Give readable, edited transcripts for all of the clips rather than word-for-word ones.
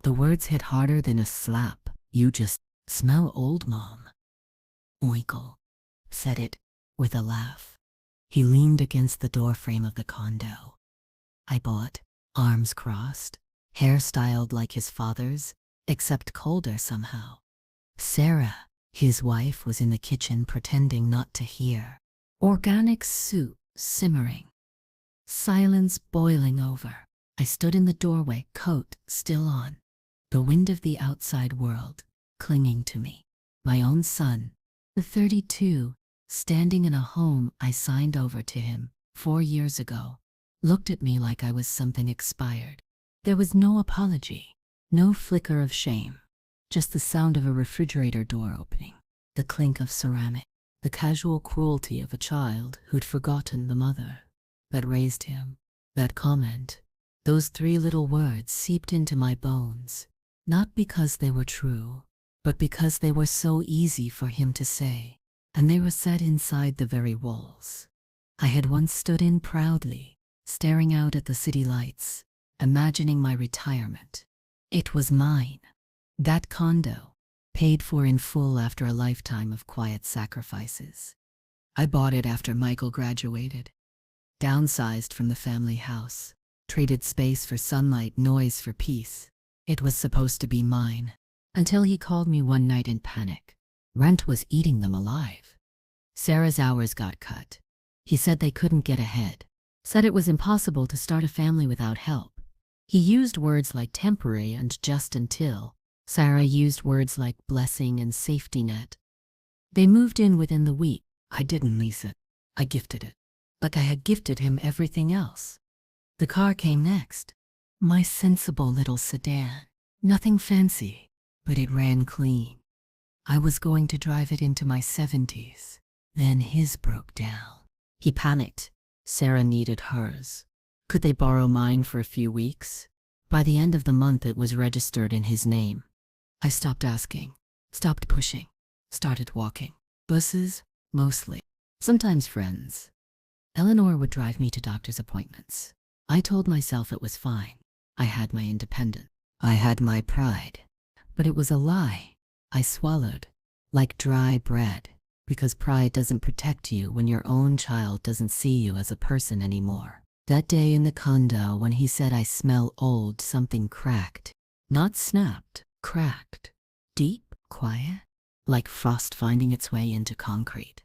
The words hit harder than a slap. You just smell old, Mom. Michael said it with a laugh. He leaned against the doorframe of the condo I bought, arms crossed, hair styled like his father's, except colder somehow. Sarah, his wife, was in the kitchen pretending not to hear. Organic soup simmering. Silence boiling over. I stood in the doorway, coat still on. The wind of the outside world clinging to me. My own son, the 32, standing in a home I signed over to him 4 years ago, looked at me like I was something expired. There was no apology, no flicker of shame, just the sound of a refrigerator door opening, the clink of ceramic, the casual cruelty of a child who'd forgotten the mother that raised him. That comment, those 3 little words seeped into my bones, not because they were true, but because they were so easy for him to say, and they were set inside the very walls I had once stood in proudly, staring out at the city lights, imagining my retirement. It was mine. That condo, paid for in full after a lifetime of quiet sacrifices. I bought it after Michael graduated, downsized from the family house, traded space for sunlight, noise for peace. It was supposed to be mine, until he called me one night in panic. Rent was eating them alive. Sarah's hours got cut. He said they couldn't get ahead, said it was impossible to start a family without help. He used words like temporary and just until. Sarah used words like blessing and safety net. They moved in within the week. I didn't lease it. I gifted it. Like I had gifted him everything else. The car came next. My sensible little sedan. Nothing fancy, but it ran clean. I was going to drive it into my 70s. Then his broke down. He panicked. Sarah needed hers. Could they borrow mine for a few weeks? By the end of the month it was registered in his name. I stopped asking, stopped pushing, started walking. Buses, mostly. Sometimes friends. Eleanor would drive me to doctor's appointments. I told myself it was fine. I had my independence. I had my pride. But it was a lie. I swallowed, like dry bread, because pride doesn't protect you when your own child doesn't see you as a person anymore. That day in the condo when he said I smell old, something cracked. Not snapped, cracked. Deep, quiet, like frost finding its way into concrete.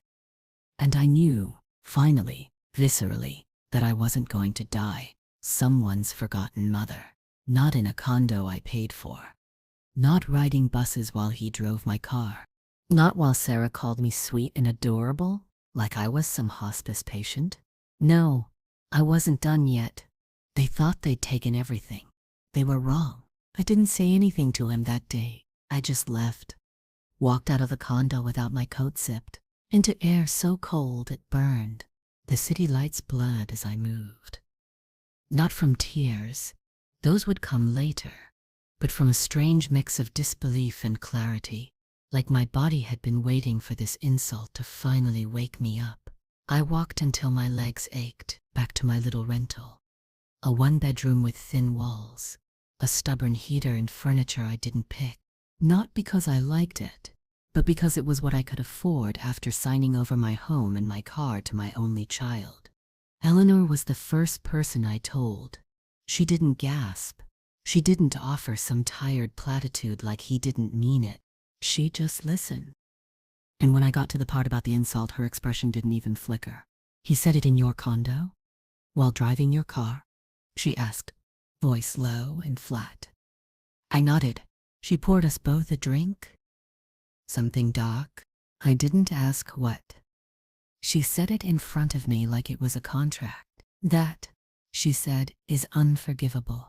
And I knew, finally, viscerally, that I wasn't going to die. Someone's forgotten mother. Not in a condo I paid for. Not riding buses while he drove my car. Not while Sarah called me sweet and adorable, like I was some hospice patient. No, I wasn't done yet. They thought they'd taken everything. They were wrong. I didn't say anything to him that day. I just left. Walked out of the condo without my coat zipped, into air so cold it burned. The city lights blurred as I moved. Not from tears. Those would come later. But from a strange mix of disbelief and clarity, like my body had been waiting for this insult to finally wake me up. I walked until my legs ached, back to my little rental. A 1-bedroom with thin walls, a stubborn heater and furniture I didn't pick. Not because I liked it, but because it was what I could afford after signing over my home and my car to my only child. Eleanor was the first person I told. She didn't gasp. She didn't offer some tired platitude like he didn't mean it. She just listened. And when I got to the part about the insult, her expression didn't even flicker. He said it in your condo? While driving your car? She asked, voice low and flat. I nodded. She poured us both a drink. Something dark. I didn't ask what. She said it in front of me like it was a contract. That, she said, is unforgivable.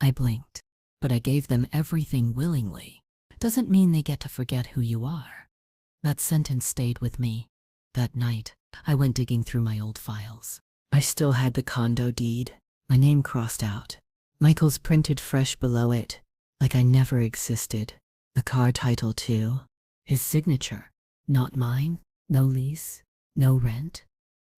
I blinked, but I gave them everything willingly. Doesn't mean they get to forget who you are. That sentence stayed with me. That night, I went digging through my old files. I still had the condo deed, my name crossed out. Michael's printed fresh below it, like I never existed. The car title too. His signature. Not mine. No lease. No rent.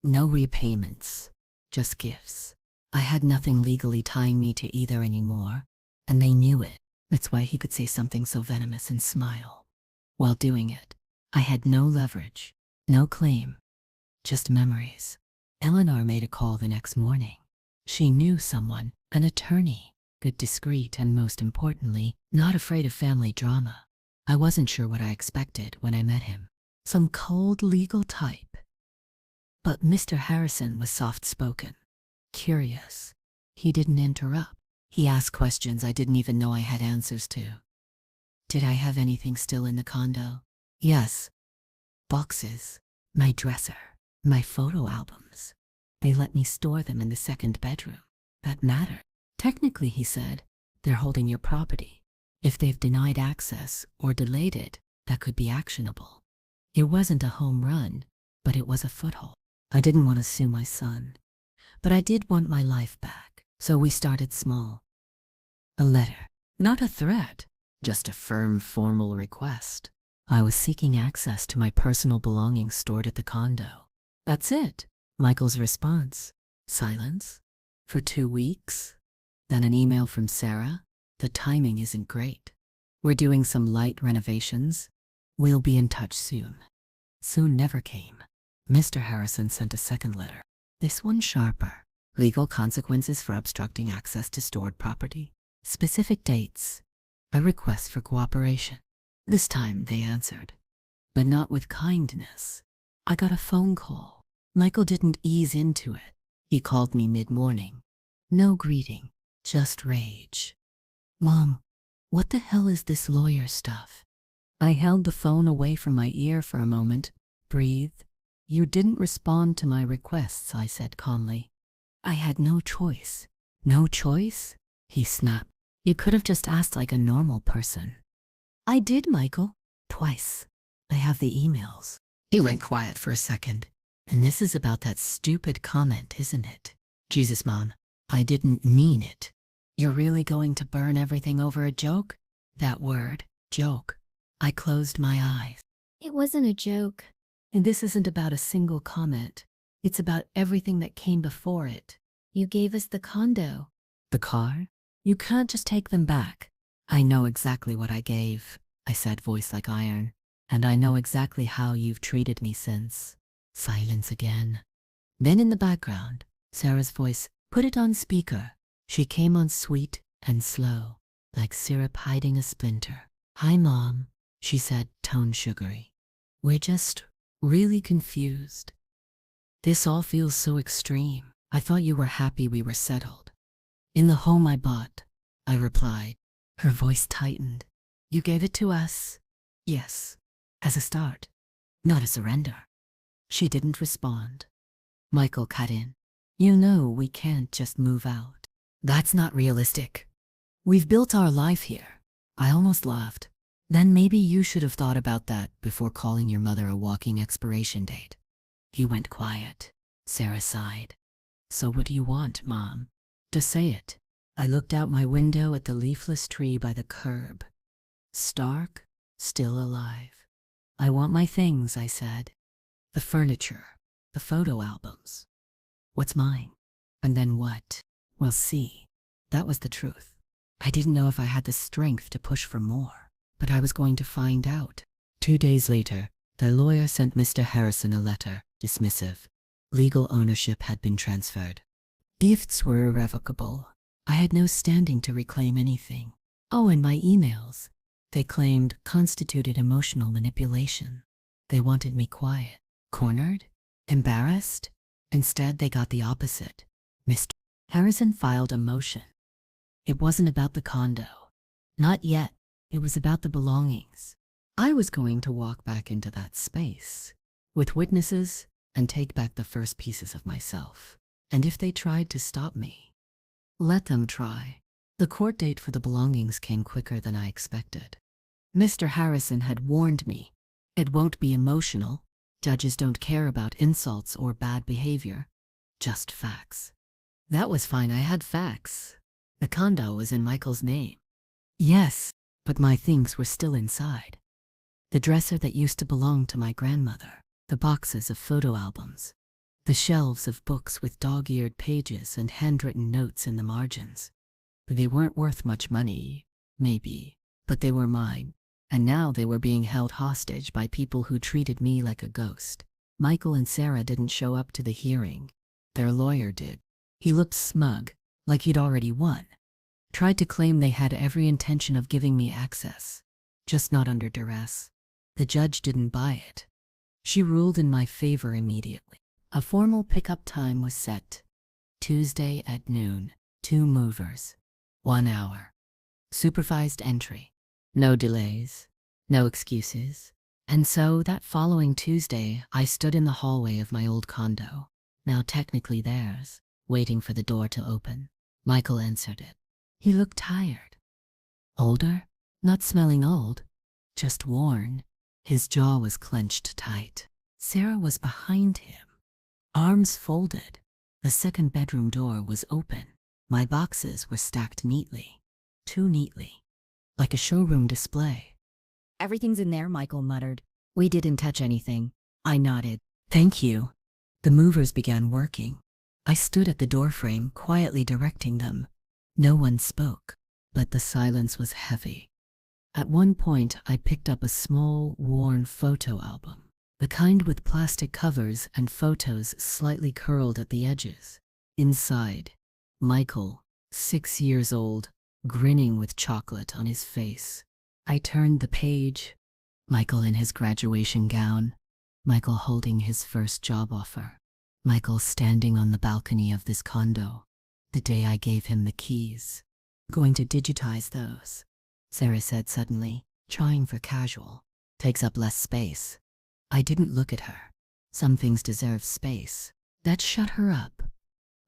No repayments. Just gifts. I had nothing legally tying me to either anymore, and they knew it. That's why he could say something so venomous and smile. While doing it, I had no leverage, no claim, just memories. Eleanor made a call the next morning. She knew someone, an attorney, good, discreet, and most importantly, not afraid of family drama. I wasn't sure what I expected when I met him. Some cold legal type. But Mr. Harrison was soft-spoken, curious. He didn't interrupt. He asked questions I didn't even know I had answers to. Did I have anything still in the condo? Yes. Boxes, my dresser, my photo albums. They let me store them in the second bedroom. That mattered. Technically, he said, they're holding your property. If they've denied access or delayed it, that could be actionable. It wasn't a home run, but it was a foothold. I didn't want to sue my son, but I did want my life back. So we started small. A letter, not a threat, just a firm, formal request. I was seeking access to my personal belongings stored at the condo. That's it. Michael's response. Silence. For 2 weeks. Then an email from Sarah. The timing isn't great. We're doing some light renovations. We'll be in touch soon. Soon never came. Mr. Harrison sent a second letter. This one sharper. Legal consequences for obstructing access to stored property. Specific dates. A request for cooperation. This time they answered, but not with kindness. I got a phone call. Michael didn't ease into it. He called me mid-morning. No greeting, just rage. Mom, what the hell is this lawyer stuff? I held the phone away from my ear for a moment, breathed. You didn't respond to my requests, I said calmly. I had no choice. No choice? He snapped. You could have just asked like a normal person. I did, Michael. Twice. I have the emails. He went quiet for a second. And this is about that stupid comment, isn't it? Jesus, Mom, I didn't mean it. You're really going to burn everything over a joke? That word, joke. I closed my eyes. It wasn't a joke. And this isn't about a single comment. It's about everything that came before it. You gave us the condo. The car? You can't just take them back. I know exactly what I gave, I said, voice like iron. And I know exactly how you've treated me since. Silence again. Then in the background, Sarah's voice, put it on speaker. She came on sweet and slow, like syrup hiding a splinter. Hi, Mom, she said, tone sugary. We're just really confused. This all feels so extreme. I thought you were happy we were settled. In the home I bought, I replied. Her voice tightened. You gave it to us? Yes. As a start, not a surrender. She didn't respond. Michael cut in. You know we can't just move out. That's not realistic. We've built our life here. I almost laughed. Then maybe you should have thought about that before calling your mother a walking expiration date. He went quiet. Sarah sighed. So what do you want, Mom? To say it. I looked out my window at the leafless tree by the curb. Stark, still alive. I want my things, I said. The furniture, the photo albums. What's mine? And then what? We'll see. That was the truth. I didn't know if I had the strength to push for more, but I was going to find out. 2 days later, the lawyer sent Mr. Harrison a letter, dismissive. Legal ownership had been transferred. Gifts were irrevocable. I had no standing to reclaim anything. Oh, and my emails, they claimed, constituted emotional manipulation. They wanted me quiet, cornered, embarrassed. Instead, they got the opposite. Mr. Harrison filed a motion. It wasn't about the condo. Not yet. It was about the belongings. I was going to walk back into that space, with witnesses, and take back the first pieces of myself. And if they tried to stop me, let them try. The court date for the belongings came quicker than I expected. Mr. Harrison had warned me. It won't be emotional. Judges don't care about insults or bad behavior. Just facts. That was fine, I had facts. The condo was in Michael's name. Yes, but my things were still inside. The dresser that used to belong to my grandmother, the boxes of photo albums, the shelves of books with dog-eared pages and handwritten notes in the margins. They weren't worth much money, Maybe. But they were mine. And now they were being held hostage by people who treated me like a ghost. Michael and Sarah didn't show up to the hearing. Their lawyer did. He looked smug, like he'd already won. Tried to claim they had every intention of giving me access, just not under duress. The judge didn't buy it. She ruled in my favor immediately. A formal pickup time was set. Tuesday at noon. 2 movers. 1 hour. Supervised entry. No delays. No excuses. And so that following Tuesday, I stood in the hallway of my old condo, now technically theirs, waiting for the door to open. Michael answered it. He looked tired. Older? Not smelling old. Just worn. His jaw was clenched tight. Sarah was behind him, arms folded. The second bedroom door was open. My boxes were stacked neatly. Too neatly. Like a showroom display. Everything's in there, Michael muttered. We didn't touch anything. I nodded. Thank you. The movers began working. I stood at the doorframe, quietly directing them. No one spoke, but the silence was heavy. At one point, I picked up a small, worn photo album. The kind with plastic covers and photos slightly curled at the edges. Inside, Michael, 6 years old, grinning with chocolate on his face. I turned the page. Michael in his graduation gown. Michael holding his first job offer. Michael standing on the balcony of this condo. The day I gave him the keys. Going to digitize those, Sarah said suddenly, trying for casual. Takes up less space. I didn't look at her. Some things deserve space. That shut her up.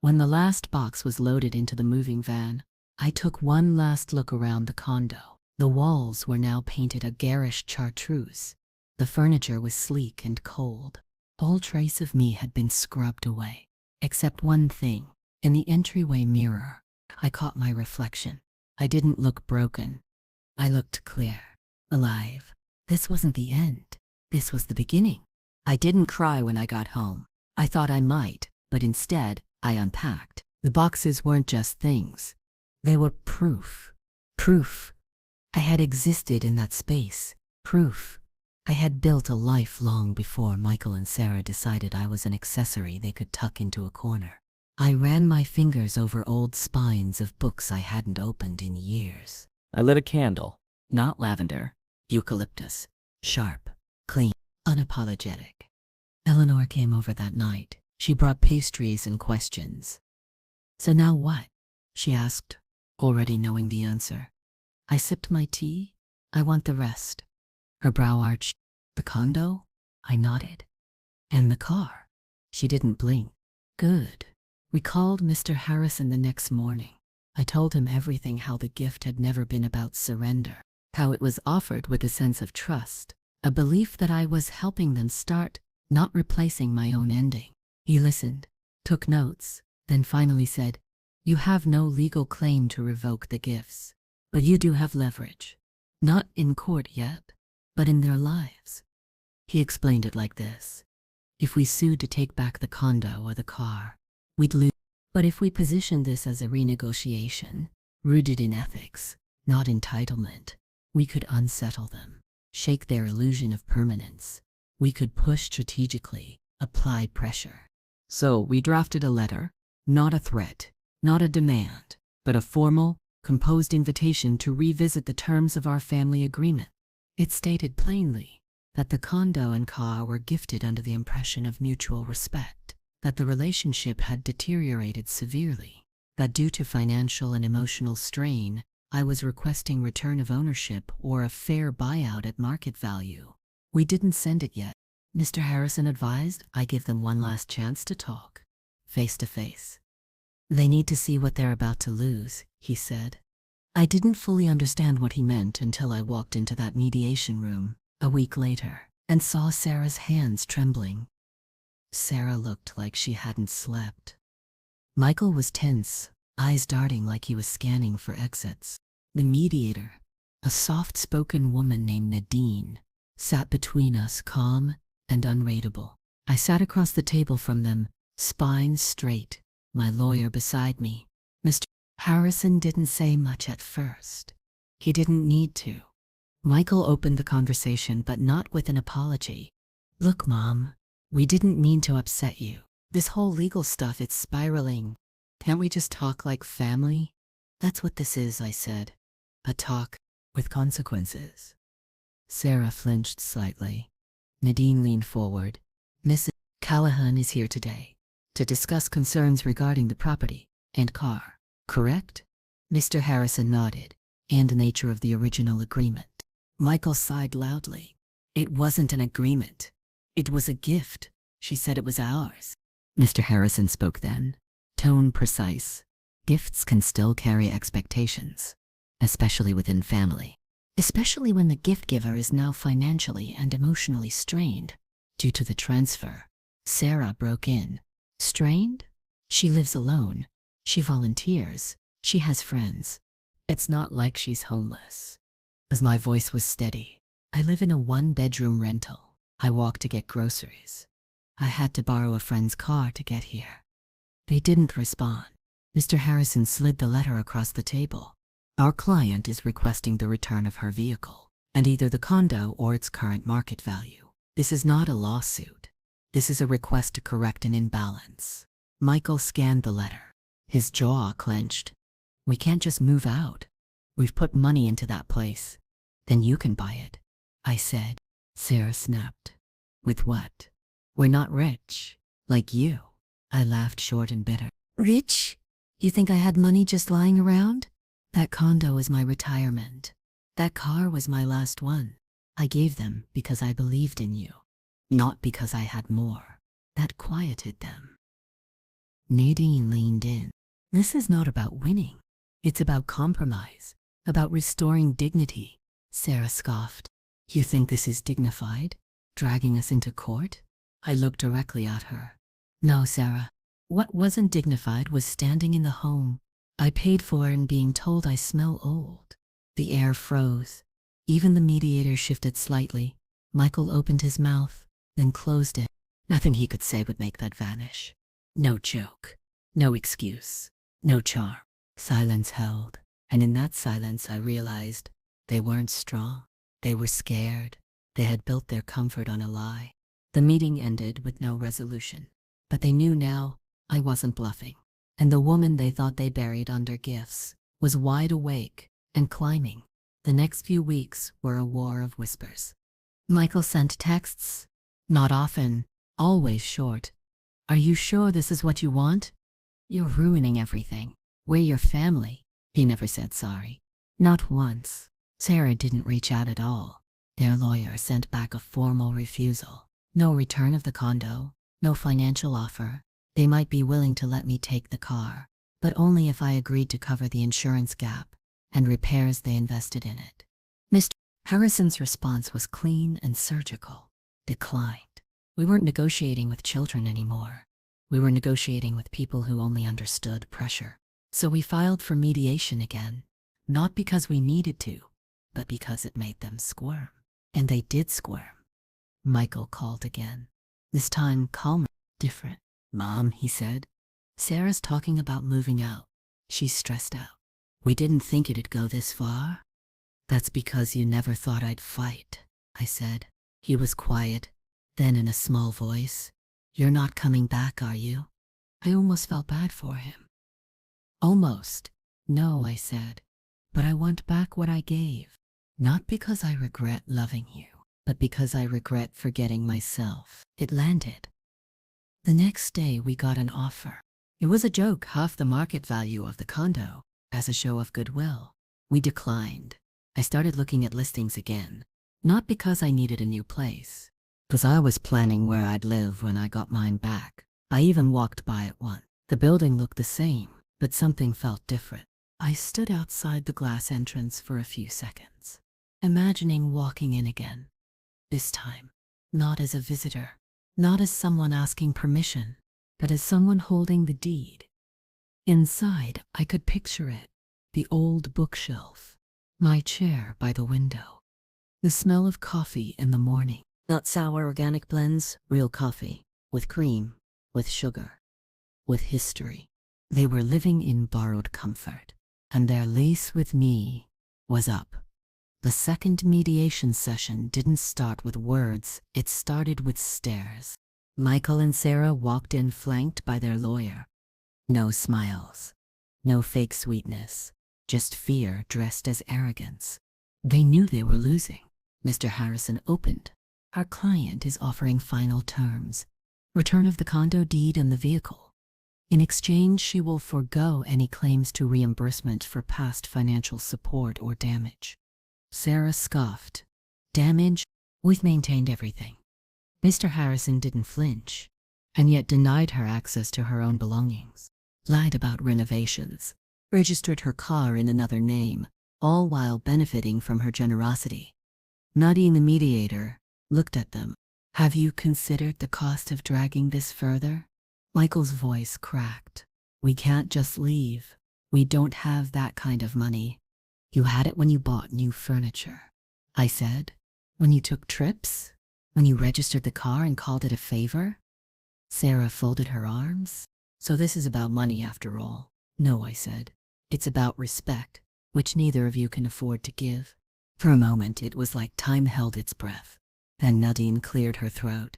When the last box was loaded into the moving van, I took one last look around the condo. The walls were now painted a garish chartreuse. The furniture was sleek and cold. All trace of me had been scrubbed away. Except one thing. In the entryway mirror, I caught my reflection. I didn't look broken. I looked clear. Alive. This wasn't the end. This was the beginning. I didn't cry when I got home. I thought I might, but instead, I unpacked. The boxes weren't just things. They were proof. Proof. I had existed in that space. Proof. I had built a life long before Michael and Sarah decided I was an accessory they could tuck into a corner. I ran my fingers over old spines of books I hadn't opened in years. I lit a candle. Not lavender. Eucalyptus. Sharp. Clean. Unapologetic. Eleanor came over that night. She brought pastries and questions. So now what? She asked, already knowing the answer. I sipped my tea. I want the rest. Her brow arched. The condo? I nodded. And the car? She didn't blink. Good. We called Mr. Harrison the next morning. I told him everything, how the gift had never been about surrender, how it was offered with a sense of trust, a belief that I was helping them start, not replacing my own ending. He listened, took notes, then finally said, "You have no legal claim to revoke the gifts, but you do have leverage. Not in court yet, but in their lives." He explained it like this. If we sued to take back the condo or the car, we'd lose. But if we positioned this as a renegotiation, rooted in ethics, not entitlement, we could unsettle them, shake their illusion of permanence. We could push strategically, apply pressure. So we drafted a letter, not a threat, not a demand, but a formal, composed invitation to revisit the terms of our family agreement. It stated plainly that the condo and car were gifted under the impression of mutual respect, that the relationship had deteriorated severely, that due to financial and emotional strain, I was requesting return of ownership or a fair buyout at market value. We didn't send it yet. Mr. Harrison advised I give them one last chance to talk, face to face. They need to see what they're about to lose, he said. I didn't fully understand what he meant until I walked into that mediation room, a week later, and saw Sarah's hands trembling. Sarah looked like she hadn't slept. Michael was tense, eyes darting like he was scanning for exits. The mediator, a soft-spoken woman named Nadine, sat between us, calm and unreadable. I sat across the table from them, spine straight, my lawyer beside me. Mr. Harrison didn't say much at first. He didn't need to. Michael opened the conversation, but not with an apology. Look, Mom, we didn't mean to upset you. This whole legal stuff, it's spiraling. Can't we just talk like family? That's what this is, I said. A talk with consequences. Sarah flinched slightly. Nadine leaned forward. Mrs. Callahan is here today to discuss concerns regarding the property and car, correct? Mr. Harrison nodded, and the nature of the original agreement. Michael sighed loudly. It wasn't an agreement. It was a gift. She said it was ours. Mr. Harrison spoke then, tone precise. Gifts can still carry expectations, especially within family. Especially when the gift giver is now financially and emotionally strained due to the transfer. Sarah broke in. Strained? She lives alone. She volunteers. She has friends. It's not like she's homeless. As my voice was steady, I live in a one-bedroom rental. I walk to get groceries. I had to borrow a friend's car to get here. They didn't respond. Mr. Harrison slid the letter across the table. Our client is requesting the return of her vehicle, and either the condo or its current market value. This is not a lawsuit. This is a request to correct an imbalance. Michael scanned the letter. His jaw clenched. We can't just move out. We've put money into that place. Then you can buy it, I said. Sarah snapped. With what? We're not rich, like you. I laughed short and bitter. Rich? You think I had money just lying around? That condo is my retirement. That car was my last one. I gave them because I believed in you, not because I had more. That quieted them. Nadine leaned in. This is not about winning. It's about compromise, about restoring dignity. Sarah scoffed. You think this is dignified? Dragging us into court? I looked directly at her. No, Sarah. What wasn't dignified was standing in the home I paid for and being told I smell old. The air froze. Even the mediator shifted slightly. Michael opened his mouth, then closed it. Nothing he could say would make that vanish. No joke. No excuse. No charm. Silence held, and in that silence I realized they weren't strong. They were scared. They had built their comfort on a lie. The meeting ended with no resolution, but they knew now I wasn't bluffing. And the woman they thought they buried under gifts was wide awake and climbing. The next few weeks were a war of whispers. Michael sent texts. Not often, always short. Are you sure this is what you want? You're ruining everything. We're your family. He never said sorry. Not once. Sarah didn't reach out at all. Their lawyer sent back a formal refusal. No return of the condo, no financial offer. They might be willing to let me take the car, but only if I agreed to cover the insurance gap and repairs they invested in it. Mr. Harrison's response was clean and surgical. Declined. We weren't negotiating with children anymore. We were negotiating with people who only understood pressure. So we filed for mediation again, not because we needed to, but because it made them squirm. And they did squirm. Michael called again, this time calmer, different. Mom, he said, Sarah's talking about moving out. She's stressed out. We didn't think it'd go this far. That's because you never thought I'd fight, I said. He was quiet. Then in a small voice, you're not coming back, are you? I almost felt bad for him. Almost. No, I said. But I want back what I gave. Not because I regret loving you, but because I regret forgetting myself. It landed. The next day we got an offer. It was a joke, half the market value of the condo, as a show of goodwill. We declined. I started looking at listings again, not because I needed a new place, because I was planning where I'd live when I got mine back. I even walked by it once. The building looked the same, but something felt different. I stood outside the glass entrance for a few seconds, imagining walking in again. This time, not as a visitor, not as someone asking permission, but as someone holding the deed. Inside, I could picture it, the old bookshelf, my chair by the window, the smell of coffee in the morning. Not sour organic blends, real coffee, with cream, with sugar, with history. They were living in borrowed comfort, and their lease with me was up. The second mediation session didn't start with words, it started with stares. Michael and Sarah walked in flanked by their lawyer. No smiles. No fake sweetness. Just fear dressed as arrogance. They knew they were losing. Mr. Harrison opened. Our client is offering final terms. Return of the condo deed and the vehicle. In exchange, she will forego any claims to reimbursement for past financial support or damage. Sarah scoffed. Damage? We've maintained everything. Mr. Harrison didn't flinch, and yet denied her access to her own belongings. Lied about renovations. Registered her car in another name, all while benefiting from her generosity. Nadine, the mediator, looked at them. Have you considered the cost of dragging this further? Michael's voice cracked. We can't just leave. We don't have that kind of money. You had it when you bought new furniture. I said, when you took trips? When you registered the car and called it a favor? Sarah folded her arms. So this is about money after all. No, I said. It's about respect, which neither of you can afford to give. For a moment it was like time held its breath. Then Nadine cleared her throat.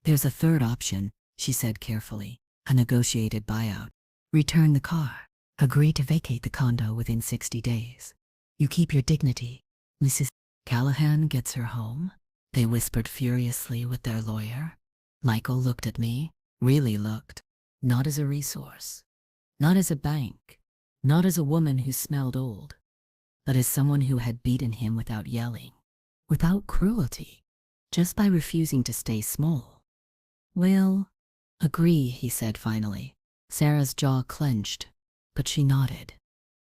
There's a third option, she said carefully. A negotiated buyout. Return the car. Agree to vacate the condo within 60 days. You keep your dignity. Mrs. Callahan gets her home. They whispered furiously with their lawyer. Michael looked at me, really looked. Not as a resource. Not as a bank. Not as a woman who smelled old. But as someone who had beaten him without yelling. Without cruelty. Just by refusing to stay small. Well, agree, he said finally. Sarah's jaw clenched, but she nodded.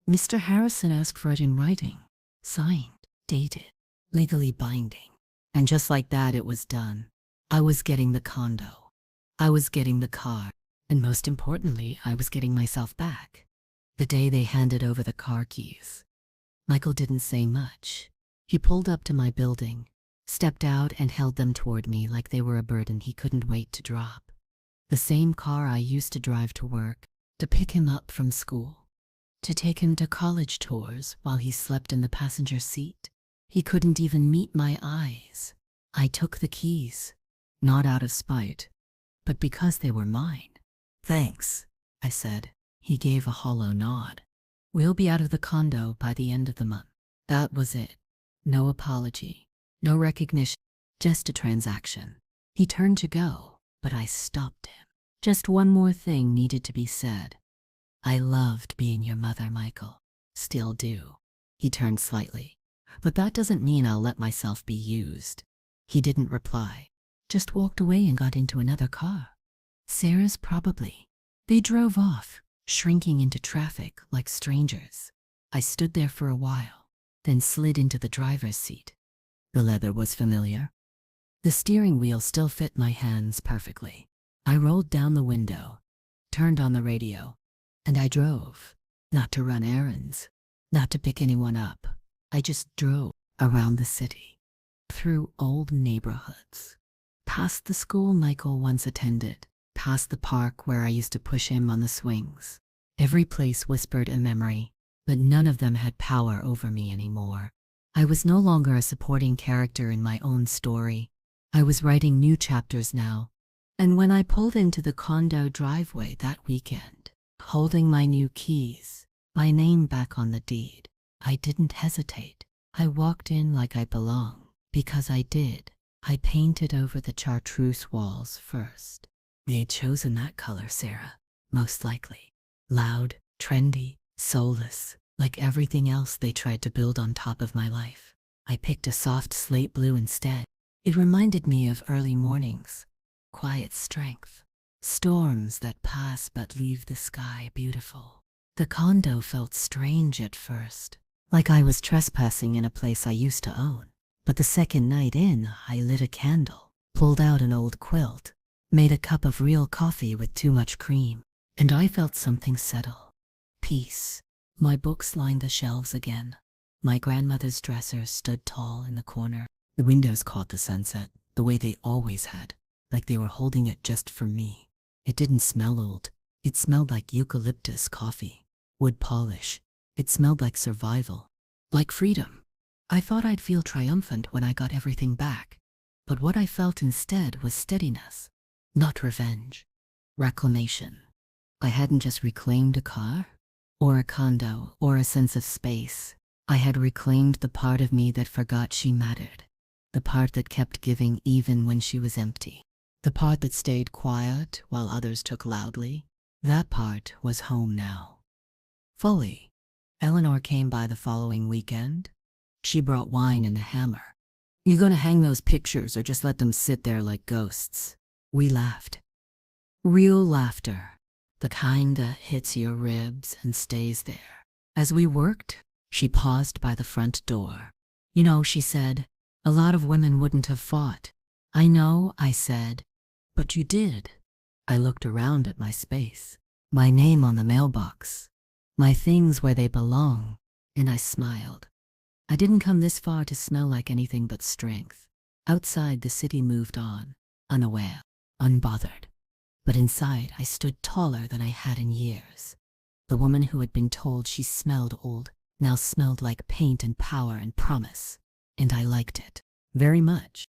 Mr. Harrison asked for it in writing. Signed, dated, legally binding. And just like that it was done. I was getting the condo. I was getting the car. And most importantly, I was getting myself back. The day they handed over the car keys. Michael didn't say much. He pulled up to my building, stepped out and held them toward me like they were a burden he couldn't wait to drop. The same car I used to drive to work, to pick him up from school, to take him to college tours while he slept in the passenger seat. He couldn't even meet my eyes. I took the keys, not out of spite, but because they were mine. Thanks, I said. He gave a hollow nod. We'll be out of the condo by the end of the month. That was it. No apology, no recognition, just a transaction. He turned to go, but I stopped him. Just one more thing needed to be said. I loved being your mother, Michael. Still do. He turned slightly. But that doesn't mean I'll let myself be used. He didn't reply. Just walked away and got into another car. Sarah's probably. They drove off, shrinking into traffic like strangers. I stood there for a while, then slid into the driver's seat. The leather was familiar. The steering wheel still fit my hands perfectly. I rolled down the window, turned on the radio, and I drove. Not to run errands, not to pick anyone up. I just drove around the city, through old neighborhoods, past the school Michael once attended, past the park where I used to push him on the swings. Every place whispered a memory, but none of them had power over me anymore. I was no longer a supporting character in my own story. I was writing new chapters now. And when I pulled into the condo driveway that weekend, holding my new keys, my name back on the deed, I didn't hesitate. I walked in like I belonged, because I did. I painted over the chartreuse walls first. They'd chosen that color, Sarah, most likely. Loud, trendy, soulless, like everything else they tried to build on top of my life. I picked a soft slate blue instead. It reminded me of early mornings, quiet strength, storms that pass but leave the sky beautiful. The condo felt strange at first, like I was trespassing in a place I used to own. But the second night in, I lit a candle, pulled out an old quilt, made a cup of real coffee with too much cream, and I felt something settle. Peace. My books lined the shelves again. My grandmother's dresser stood tall in the corner. The windows caught the sunset, the way they always had, like they were holding it just for me. It didn't smell old. It smelled like eucalyptus coffee, wood polish. It smelled like survival. like freedom. I thought I'd feel triumphant when I got everything back, but what I felt instead was steadiness, not revenge. Reclamation. I hadn't just reclaimed a car, or a condo, or a sense of space. I had reclaimed the part of me that forgot she mattered, the part that kept giving even when she was empty, the part that stayed quiet while others took loudly. That part was home now. Fully. Eleanor came by the following weekend. She brought wine and a hammer. You gonna hang those pictures or just let them sit there like ghosts? We laughed. Real laughter. The kind that hits your ribs and stays there. As we worked, she paused by the front door. You know, she said, a lot of women wouldn't have fought. I know, I said. But you did. I looked around at my space, my name on the mailbox, my things where they belong, and I smiled. I didn't come this far to smell like anything but strength. Outside, the city moved on, unaware, unbothered. But inside, I stood taller than I had in years. The woman who had been told she smelled old now smelled like paint and power and promise. And I liked it very much.